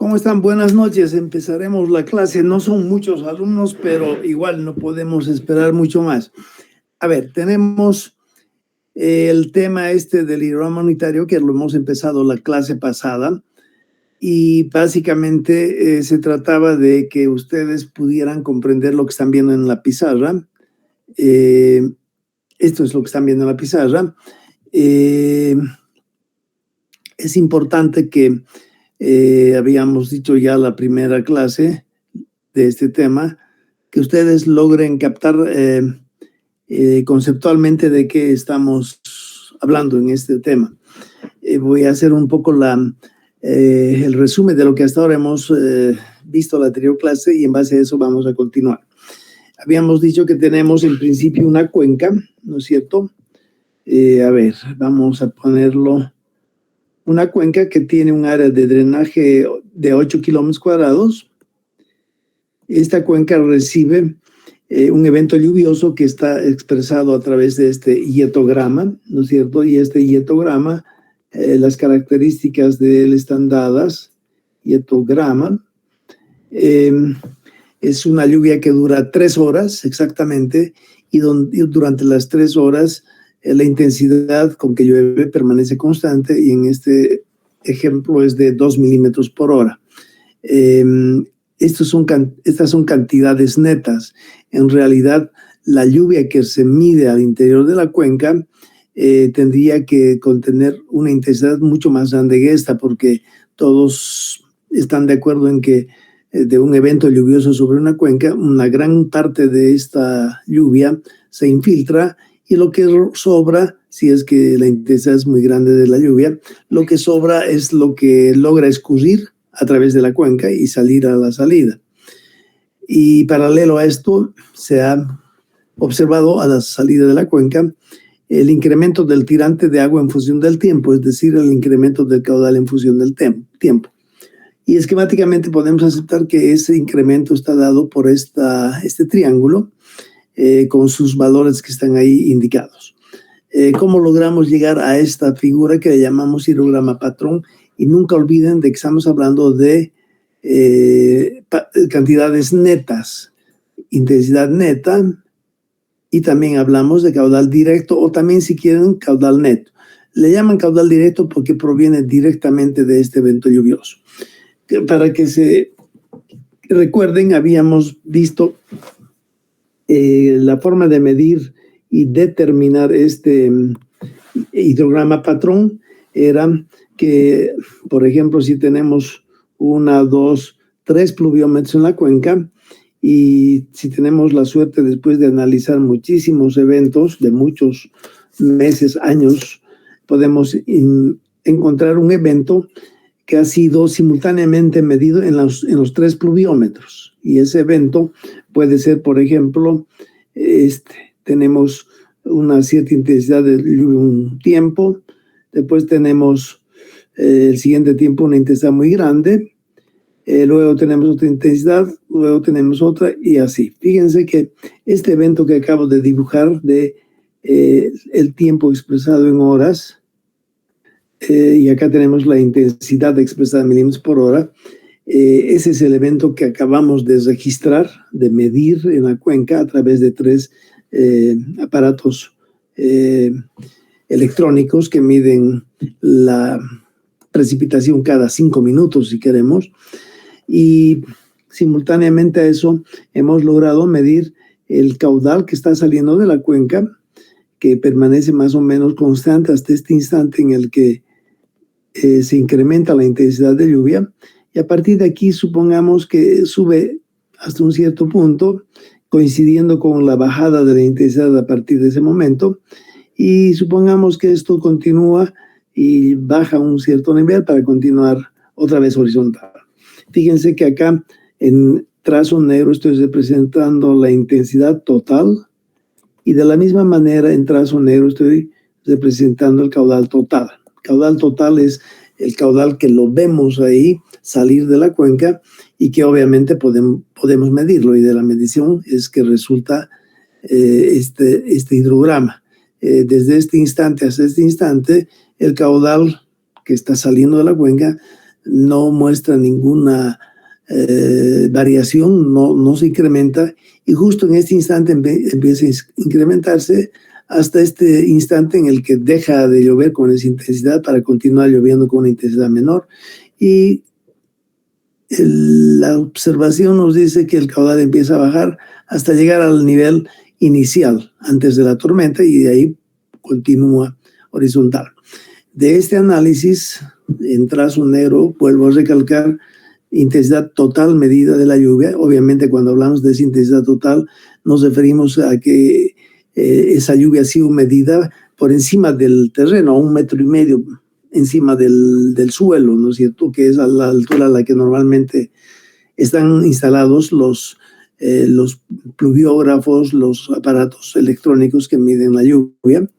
¿Cómo están? Buenas noches. Empezaremos la clase. No son muchos alumnos, pero igual no podemos esperar mucho más. A ver, tenemos el tema del hidrograma unitario, que lo hemos empezado la clase pasada, y básicamente se trataba de que ustedes pudieran comprender lo que están viendo en la pizarra. Esto es lo que están viendo en la pizarra. Es importante que habíamos dicho ya la primera clase de este tema, que ustedes logren captar conceptualmente de qué estamos hablando en este tema. Voy a hacer un poco el resumen de lo que hasta ahora hemos visto en la anterior clase y en base a eso vamos a continuar. Habíamos dicho que tenemos en principio una cuenca, ¿no es cierto? A ver, vamos a ponerlo. Una cuenca que tiene un área de drenaje de 8 kilómetros cuadrados. Esta cuenca recibe un evento lluvioso que está expresado a través de este hietograma, ¿no es cierto? Y este hietograma, las características de él están dadas. Hietograma es una lluvia que dura 3 horas exactamente, y durante las 3 horas la intensidad con que llueve permanece constante, y en este ejemplo es de 2 milímetros por hora. Estas son cantidades netas. En realidad, la lluvia que se mide al interior de la cuenca tendría que contener una intensidad mucho más grande que esta, porque todos están de acuerdo en que de un evento lluvioso sobre una cuenca, una gran parte de esta lluvia se infiltra, y lo que sobra, si es que la intensidad es muy grande de la lluvia, lo que sobra es lo que logra escurrir a través de la cuenca y salir a la salida. Y paralelo a esto, se ha observado a la salida de la cuenca el incremento del tirante de agua en función del tiempo, es decir, el incremento del caudal en función del tiempo. Y esquemáticamente podemos aceptar que ese incremento está dado por este triángulo, con sus valores que están ahí indicados. ¿Cómo logramos llegar a esta figura que le llamamos hidrograma patrón? Y nunca olviden de que estamos hablando de cantidades netas, intensidad neta, y también hablamos de caudal directo, o también, si quieren, caudal neto. Le llaman caudal directo porque proviene directamente de este evento lluvioso. Para que se recuerden, habíamos visto la forma de medir y determinar este hidrograma patrón era que, por ejemplo, si tenemos 1, 2, 3 pluviómetros en la cuenca, y si tenemos la suerte, después de analizar muchísimos eventos de muchos meses, años, podemos encontrar un evento que ha sido simultáneamente medido en los 3 pluviómetros. Y ese evento puede ser, por ejemplo, tenemos una cierta intensidad de lluvia un tiempo, después tenemos el siguiente tiempo una intensidad muy grande, luego tenemos otra intensidad, luego tenemos otra, y así. Fíjense que este evento que acabo de dibujar de el tiempo expresado en horas, y acá tenemos la intensidad expresada en milímetros por hora. Ese es el evento que acabamos de registrar, de medir en la cuenca a través de 3 aparatos electrónicos que miden la precipitación cada 5 minutos, si queremos. Y simultáneamente a eso hemos logrado medir el caudal que está saliendo de la cuenca, que permanece más o menos constante hasta este instante en el que se incrementa la intensidad de lluvia, y a partir de aquí supongamos que sube hasta un cierto punto, coincidiendo con la bajada de la intensidad a partir de ese momento, y supongamos que esto continúa y baja a un cierto nivel para continuar otra vez horizontal. Fíjense que acá en trazo negro estoy representando la intensidad total, y de la misma manera en trazo negro estoy representando el caudal total. Caudal total es el caudal que lo vemos ahí salir de la cuenca y que obviamente podemos medirlo, y de la medición es que resulta este hidrograma. Desde este instante hasta este instante, el caudal que está saliendo de la cuenca no muestra ninguna variación, no se incrementa, y justo en este instante empieza a incrementarse hasta este instante en el que deja de llover con esa intensidad para continuar lloviendo con una intensidad menor. Y la observación nos dice que el caudal empieza a bajar hasta llegar al nivel inicial antes de la tormenta y de ahí continúa horizontal. De este análisis, en trazo negro, vuelvo a recalcar, intensidad total medida de la lluvia. Obviamente, cuando hablamos de esa intensidad total, nos referimos a que esa lluvia ha sido medida por encima del terreno, a 1,5 metros encima del suelo, ¿no es cierto? Que es a la altura a la que normalmente están instalados los pluviógrafos, los aparatos electrónicos que miden la lluvia.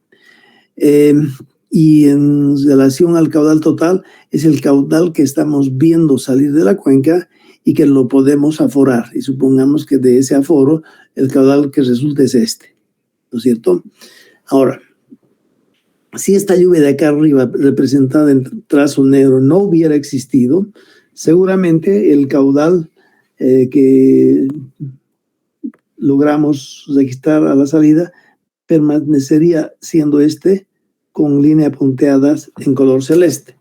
Y en relación al caudal total, es el caudal que estamos viendo salir de la cuenca y que lo podemos aforar. Y supongamos que de ese aforo, el caudal que resulta es este, ¿no es cierto? Ahora, si esta lluvia de acá arriba, representada en trazo negro, no hubiera existido, seguramente el caudal que logramos registrar a la salida permanecería siendo este, con líneas punteadas en color celeste.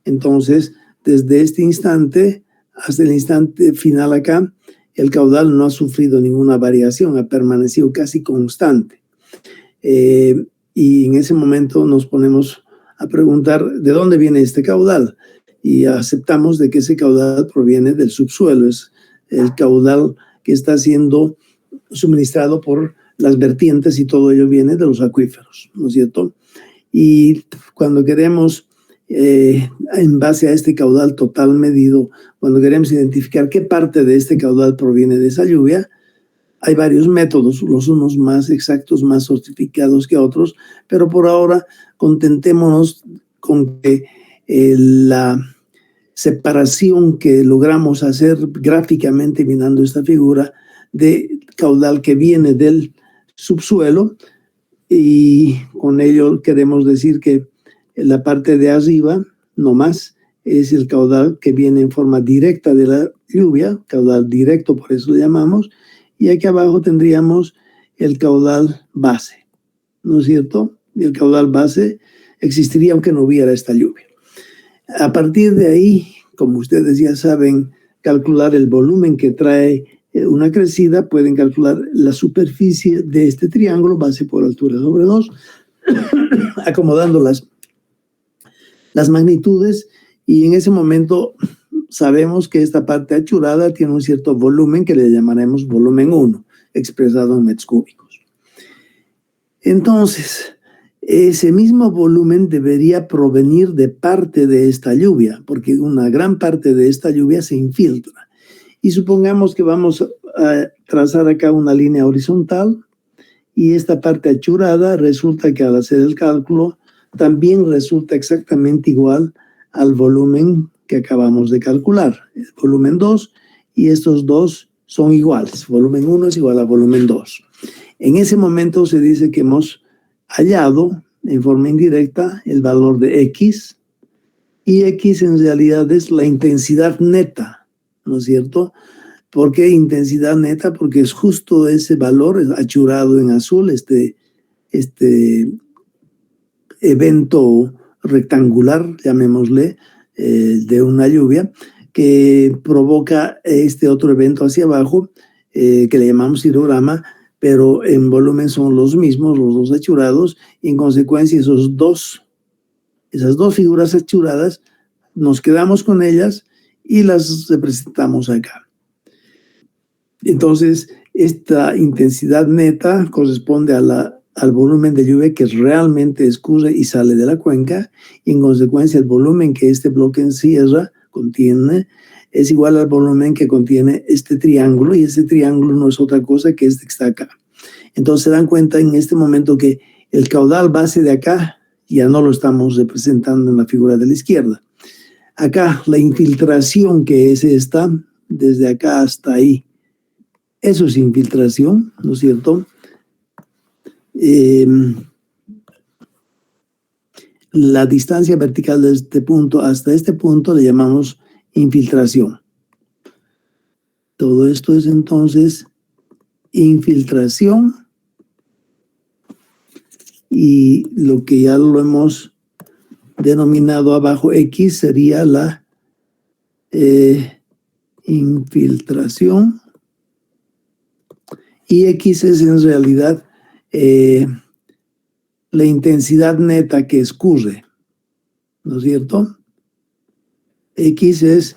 Entonces, desde este instante hasta el instante final acá, el caudal no ha sufrido ninguna variación, ha permanecido casi constante. Y en ese momento nos ponemos a preguntar de dónde viene este caudal y aceptamos de que ese caudal proviene del subsuelo, es el caudal que está siendo suministrado por las vertientes y todo ello viene de los acuíferos, ¿no es cierto? Y cuando queremos, en base a este caudal total medido, cuando queremos identificar qué parte de este caudal proviene de esa lluvia, hay varios métodos, los unos más exactos, más sofisticados que otros, pero por ahora contentémonos con que la separación que logramos hacer gráficamente mirando esta figura de caudal que viene del subsuelo, y con ello queremos decir que la parte de arriba, no más, es el caudal que viene en forma directa de la lluvia, caudal directo, por eso lo llamamos, y aquí abajo tendríamos el caudal base, ¿no es cierto? Y el caudal base existiría aunque no hubiera esta lluvia. A partir de ahí, como ustedes ya saben, calcular el volumen que trae una crecida, pueden calcular la superficie de este triángulo, base por altura sobre 2, acomodando las magnitudes, y en ese momento sabemos que esta parte achurada tiene un cierto volumen que le llamaremos volumen 1, expresado en metros cúbicos. Entonces, ese mismo volumen debería provenir de parte de esta lluvia, porque una gran parte de esta lluvia se infiltra. Y supongamos que vamos a trazar acá una línea horizontal y esta parte achurada resulta que al hacer el cálculo también resulta exactamente igual al volumen que acabamos de calcular, el volumen 2, y estos dos son iguales. Volumen 1 es igual a volumen 2. En ese momento se dice que hemos hallado en forma indirecta el valor de X, y X en realidad es la intensidad neta, ¿no es cierto? ¿Por qué intensidad neta? Porque es justo ese valor achurado en azul, este evento rectangular, llamémosle, de una lluvia, que provoca este otro evento hacia abajo, que le llamamos cirograma, pero en volumen son los mismos, los dos achurados, y en consecuencia esas dos figuras achuradas, nos quedamos con ellas y las representamos acá. Entonces, esta intensidad neta corresponde al volumen de lluvia que realmente escurre y sale de la cuenca, y en consecuencia el volumen que este bloque encierra, contiene, es igual al volumen que contiene este triángulo, y este triángulo no es otra cosa que este que está acá. Entonces se dan cuenta en este momento que el caudal base de acá ya no lo estamos representando en la figura de la izquierda. Acá la infiltración que es esta, desde acá hasta ahí, eso es infiltración, ¿no es cierto? La distancia vertical de este punto hasta este punto le llamamos infiltración. Todo esto es entonces infiltración, y lo que ya lo hemos denominado abajo X sería la infiltración, y X es en realidad la intensidad neta que escurre, ¿no es cierto? X es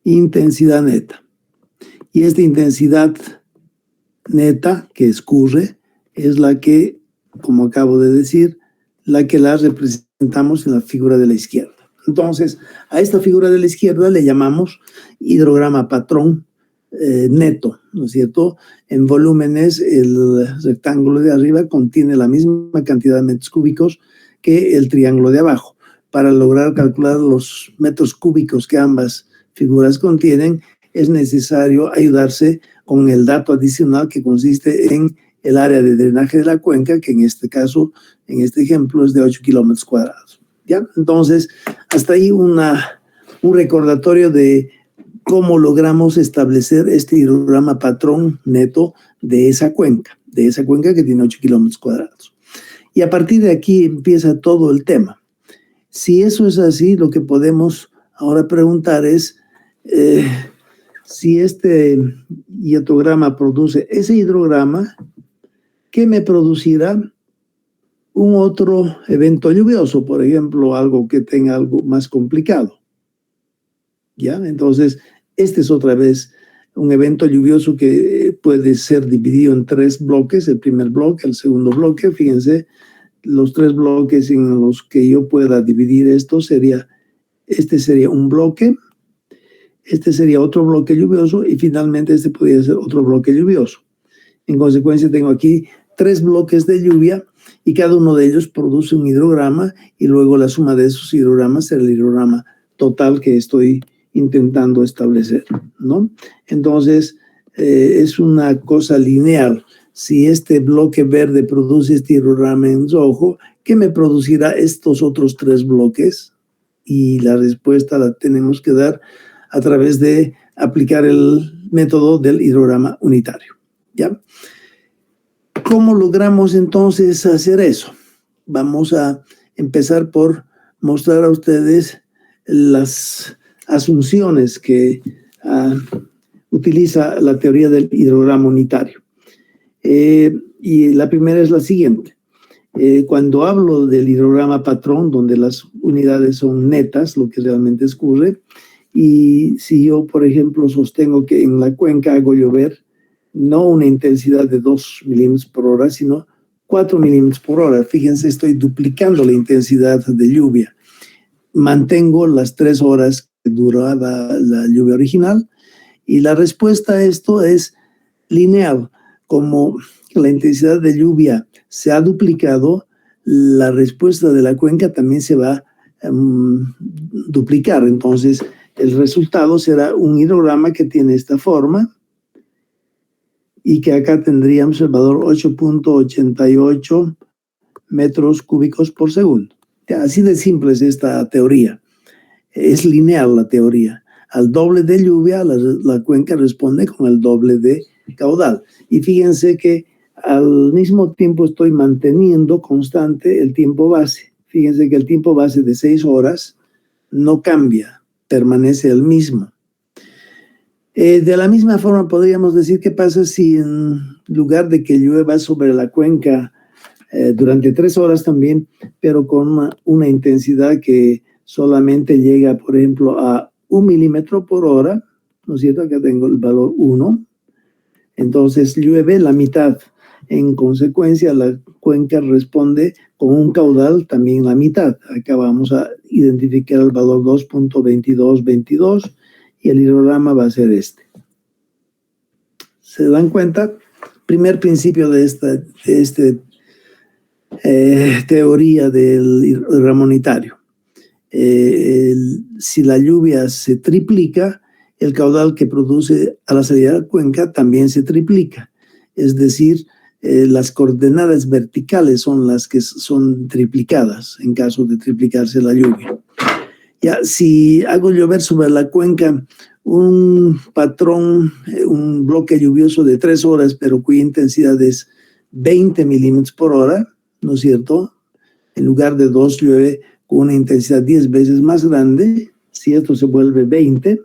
intensidad neta. Y esta intensidad neta que escurre es la que, como acabo de decir, la que la representamos en la figura de la izquierda. Entonces, a esta figura de la izquierda le llamamos hidrograma patrón neto, ¿no es cierto? En volúmenes, el rectángulo de arriba contiene la misma cantidad de metros cúbicos que el triángulo de abajo. Para lograr calcular los metros cúbicos que ambas figuras contienen, es necesario ayudarse con el dato adicional que consiste en el área de drenaje de la cuenca, que en este caso, en este ejemplo, es de 8 kilómetros cuadrados. ¿Ya? Entonces, hasta ahí un recordatorio de cómo logramos establecer este hidrograma patrón neto de esa cuenca que tiene 8 kilómetros cuadrados. Y a partir de aquí empieza todo el tema. Si eso es así, lo que podemos ahora preguntar es si este hidrograma produce ese hidrograma, ¿qué me producirá un otro evento lluvioso? Por ejemplo, algo que tenga algo más complicado. ¿Ya? Entonces, este es otra vez un evento lluvioso que puede ser dividido en 3 bloques. El primer bloque, el segundo bloque. Fíjense, los 3 bloques en los que yo pueda dividir esto este sería un bloque, este sería otro bloque lluvioso y finalmente este podría ser otro bloque lluvioso. En consecuencia, tengo aquí 3 bloques de lluvia y cada uno de ellos produce un hidrograma, y luego la suma de esos hidrogramas será el hidrograma total que estoy intentando establecer, ¿no? Entonces, es una cosa lineal. Si este bloque verde produce este hidrograma en rojo, ¿qué me producirá estos otros 3 bloques? Y la respuesta la tenemos que dar a través de aplicar el método del hidrograma unitario, ¿ya? ¿Cómo logramos entonces hacer eso? Vamos a empezar por mostrar a ustedes las asunciones que utiliza la teoría del hidrograma unitario. Y la primera es la siguiente. Cuando hablo del hidrograma patrón, donde las unidades son netas, lo que realmente escurre, y si yo, por ejemplo, sostengo que en la cuenca hago llover no una intensidad de 2 milímetros por hora, sino 4 milímetros por hora. Fíjense, estoy duplicando la intensidad de lluvia. Mantengo las 3 horas que duraba la lluvia original, y la respuesta a esto es lineal. Como la intensidad de lluvia se ha duplicado, la respuesta de la cuenca también se va a duplicar. Entonces, el resultado será un hidrograma que tiene esta forma, y que acá tendríamos el valor 8.88 metros cúbicos por segundo. Así de simple es esta teoría. Es lineal la teoría. Al doble de lluvia, la cuenca responde con el doble de caudal. Y fíjense que al mismo tiempo estoy manteniendo constante el tiempo base. Fíjense que el tiempo base de 6 horas no cambia, permanece el mismo. De la misma forma podríamos decir qué pasa si en lugar de que llueva sobre la cuenca durante 3 horas también, pero con una intensidad que solamente llega, por ejemplo, a 1 milímetro por hora, ¿no es cierto? Acá tengo el valor 1. Entonces llueve la mitad. En consecuencia, la cuenca responde con un caudal también la mitad. Acá vamos a identificar el valor 2.2222 y el hidrograma va a ser este. ¿Se dan cuenta? Primer principio de esta teoría del hidrograma unitario. Si la lluvia se triplica, el caudal que produce a la salida de la cuenca también se triplica. Es decir, las coordenadas verticales son las que son triplicadas en caso de triplicarse la lluvia. Ya, si hago llover sobre la cuenca un patrón, un bloque lluvioso de 3 horas, pero cuya intensidad es 20 milímetros por hora, ¿no es cierto? En lugar de 2 llueve con una intensidad 10 veces más grande. Si esto se vuelve 20,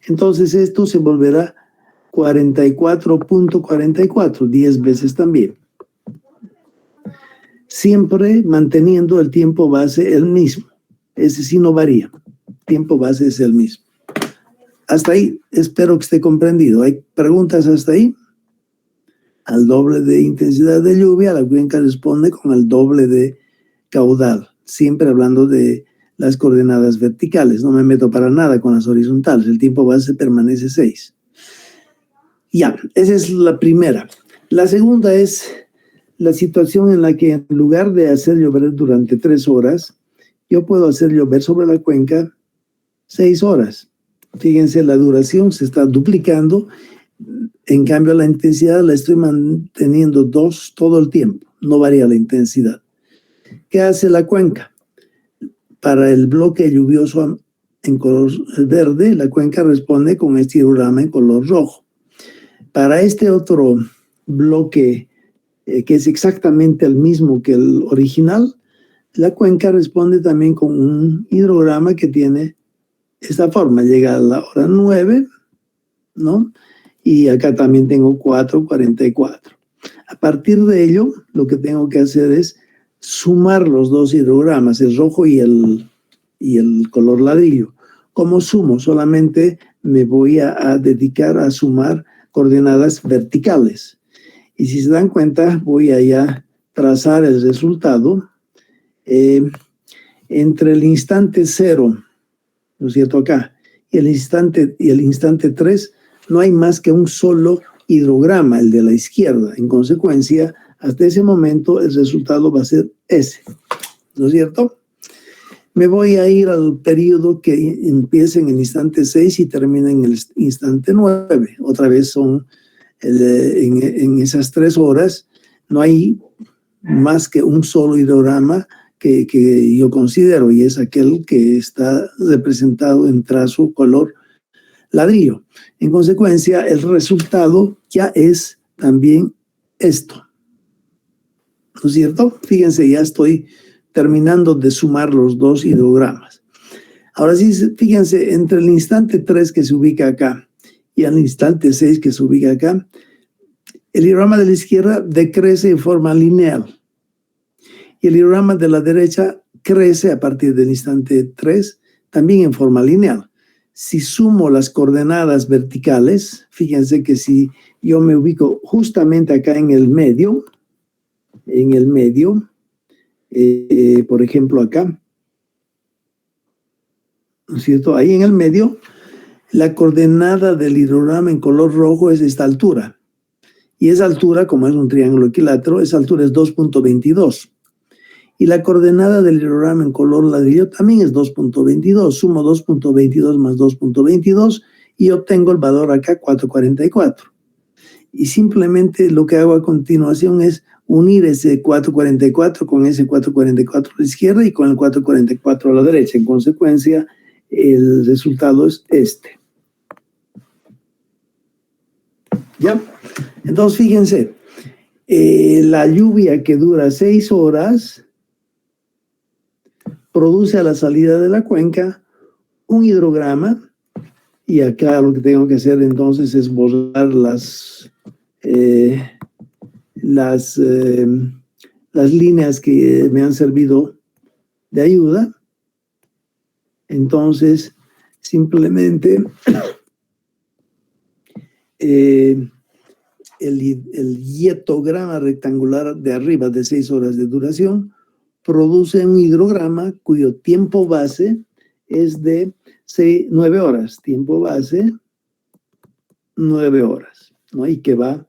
entonces esto se volverá 44.44, 10 veces también. Siempre manteniendo el tiempo base el mismo. Ese sí no varía. Tiempo base es el mismo. Hasta ahí espero que esté comprendido. ¿Hay preguntas hasta ahí? Al doble de intensidad de lluvia, la cuenca responde con el doble de caudal. Siempre hablando de las coordenadas verticales. No me meto para nada con las horizontales. El tiempo base permanece 6. Ya, esa es la primera. La segunda es la situación en la que en lugar de hacer llover durante 3 horas, yo puedo hacer llover sobre la cuenca 6 horas. Fíjense, la duración se está duplicando. En cambio, la intensidad la estoy manteniendo 2 todo el tiempo. No varía la intensidad. ¿Qué hace la cuenca? Para el bloque lluvioso en color verde, la cuenca responde con este hidrograma en color rojo. Para este otro bloque, que es exactamente el mismo que el original, la cuenca responde también con un hidrograma que tiene esta forma. Llega a la hora 9, ¿no? Y acá también tengo 4:44. A partir de ello, lo que tengo que hacer es sumar los dos hidrogramas, el rojo y el color ladrillo. ¿Cómo sumo? Solamente me voy a dedicar a sumar coordenadas verticales. Y si se dan cuenta, voy a trazar el resultado entre el instante 0, ¿no es cierto? Acá, y el instante 3, no hay más que un solo hidrograma, el de la izquierda. En consecuencia, hasta ese momento el resultado va a ser ese, ¿no es cierto? Me voy a ir al periodo que empieza en el instante 6 y termina en el instante 9. Otra vez son, en esas 3 horas, no hay más que un solo hidrograma que yo considero, y es aquel que está representado en trazo color ladrillo. En consecuencia, el resultado ya es también esto, ¿no es cierto? Fíjense, ya estoy terminando de sumar los dos hidrogramas. Ahora sí, fíjense, entre el instante 3 que se ubica acá y el instante 6 que se ubica acá, el hidrograma de la izquierda decrece en forma lineal y el hidrograma de la derecha crece a partir del instante 3 también en forma lineal. Si sumo las coordenadas verticales, fíjense que si yo me ubico justamente acá en el medio, por ejemplo acá, ¿no es cierto? Ahí en el medio, la coordenada del hidrograma en color rojo es esta altura. Y esa altura, como es un triángulo equilátero, esa altura es 2.22. Y la coordenada del hidrograma en color ladrillo también es 2.22. Sumo 2.22 más 2.22 y obtengo el valor acá, 4.44. Y simplemente lo que hago a continuación es unir ese 4.44 con ese 4.44 a la izquierda y con el 4.44 a la derecha. En consecuencia, el resultado es este. ¿Ya? Entonces, fíjense, la lluvia que dura 6 horas produce a la salida de la cuenca un hidrograma, y acá lo que tengo que hacer entonces es borrar las líneas que me han servido de ayuda. Entonces, simplemente el hietograma rectangular de arriba de 6 horas de duración produce un hidrograma cuyo tiempo base es de 9 horas. Tiempo base, 9 horas, ¿no? Y que va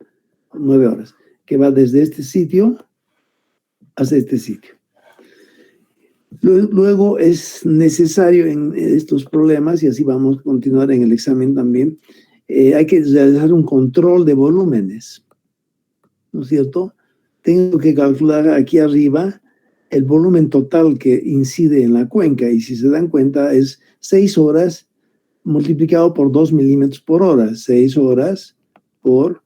9 horas, que va desde este sitio hasta este sitio. Luego es necesario en estos problemas, y así vamos a continuar en el examen también, hay que realizar un control de volúmenes. ¿no es cierto? Tengo que calcular aquí arriba el volumen total que incide en la cuenca, y si se dan cuenta es 6 horas multiplicado por 2 milímetros por hora, 6 horas por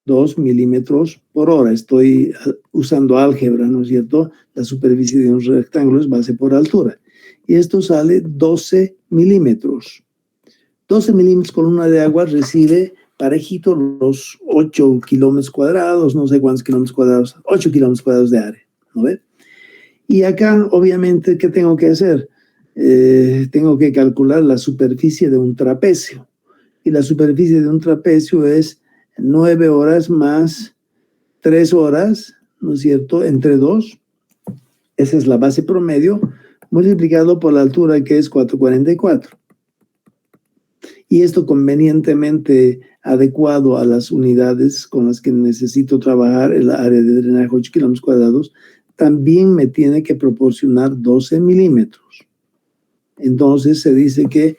2 milímetros por hora. Estoy usando álgebra, ¿no es cierto? La superficie de un rectángulo es base por altura. Y esto sale 12 milímetros. 12 milímetros columna de agua recibe parejito los 8 kilómetros cuadrados, no sé cuántos kilómetros cuadrados, 8 kilómetros cuadrados de área, ¿no ve? Y acá, obviamente, ¿qué tengo que hacer? Tengo que calcular la superficie de un trapecio. Y la superficie de un trapecio es 9 horas más 3 horas, ¿no es cierto?, entre 2. Esa es la base promedio, multiplicado por la altura, que es 444. Y esto convenientemente adecuado a las unidades con las que necesito trabajar, el área de drenaje 8 kilómetros cuadrados, también me tiene que proporcionar 12 milímetros. Entonces se dice que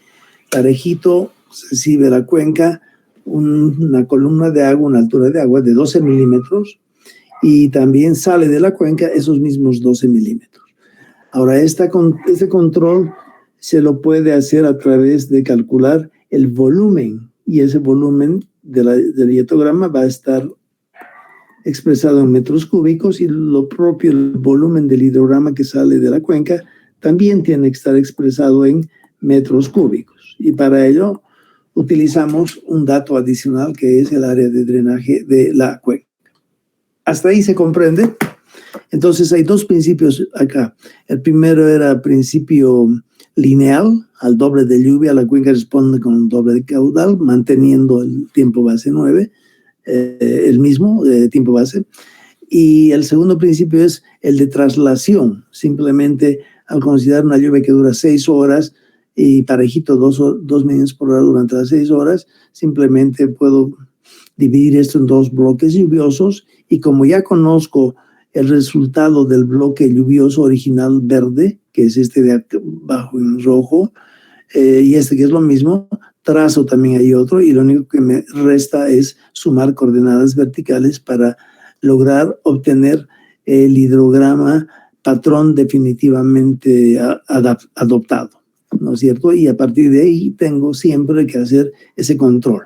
parejito recibe la cuenca una columna de agua, una altura de agua de 12 milímetros, y también sale de la cuenca esos mismos 12 milímetros. Ahora, este control se lo puede hacer a través de calcular el volumen, y ese volumen del diatograma va a estar expresado en metros cúbicos, y lo propio, el volumen del hidrograma que sale de la cuenca, también tiene que estar expresado en metros cúbicos. Y para ello utilizamos un dato adicional, que es el área de drenaje de la cuenca. ¿Hasta ahí se comprende? Entonces hay dos principios acá. El primero era principio lineal, al doble de lluvia la cuenca responde con un doble de caudal, manteniendo el tiempo base 9, el mismo tiempo base. Y el segundo principio es el de traslación. Simplemente al considerar una lluvia que dura 6 horas y parejito 2 milímetros por hora durante las 6 horas, simplemente puedo dividir esto en 2 bloques lluviosos, y como ya conozco el resultado del bloque lluvioso original verde, que es este de abajo en rojo, y este que es lo mismo, trazo también ahí otro, y lo único que me resta es sumar coordenadas verticales para lograr obtener el hidrograma patrón definitivamente adoptado, ¿no es cierto? Y a partir de ahí tengo siempre que hacer ese control.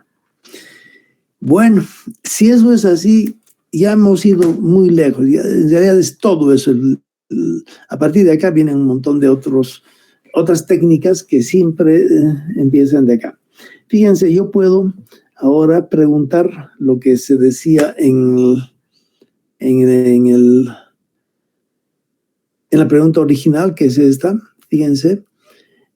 Bueno, si eso es así, ya hemos ido muy lejos. Ya, en realidad es todo eso. A partir de acá vienen un montón de otras técnicas que siempre empiezan de acá. Fíjense, yo puedo ahora preguntar lo que se decía en la pregunta original, que es esta. Fíjense,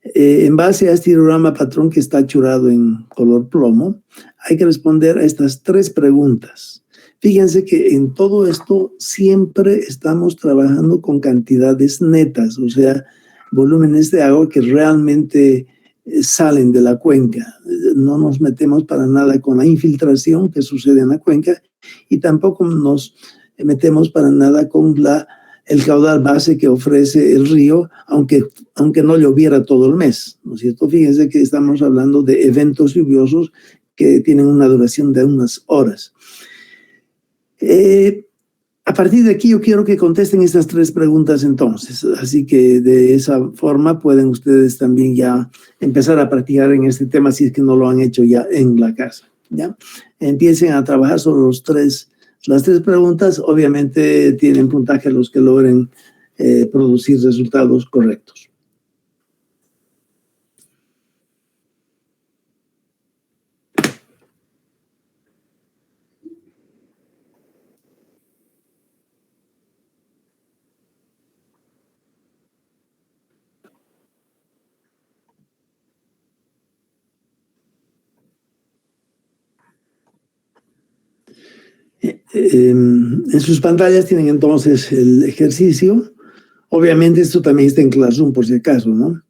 en base a este hidrograma patrón que está churado en color plomo, hay que responder a estas 3 preguntas. Fíjense que en todo esto siempre estamos trabajando con cantidades netas, o sea, volúmenes de agua que realmente salen de la cuenca. No nos metemos para nada con la infiltración que sucede en la cuenca, y tampoco nos metemos para nada con el caudal base que ofrece el río, aunque no lloviera todo el mes, ¿no es cierto? Fíjense que estamos hablando de eventos lluviosos que tienen una duración de unas horas. A partir de aquí yo quiero que contesten estas 3 preguntas entonces, así que de esa forma pueden ustedes también ya empezar a practicar en este tema si es que no lo han hecho ya en la casa, ¿ya? Empiecen a trabajar sobre las 3 preguntas. Obviamente tienen puntaje los que logren producir resultados correctos. En sus pantallas tienen entonces el ejercicio. Obviamente esto también está en Classroom por si acaso, ¿no?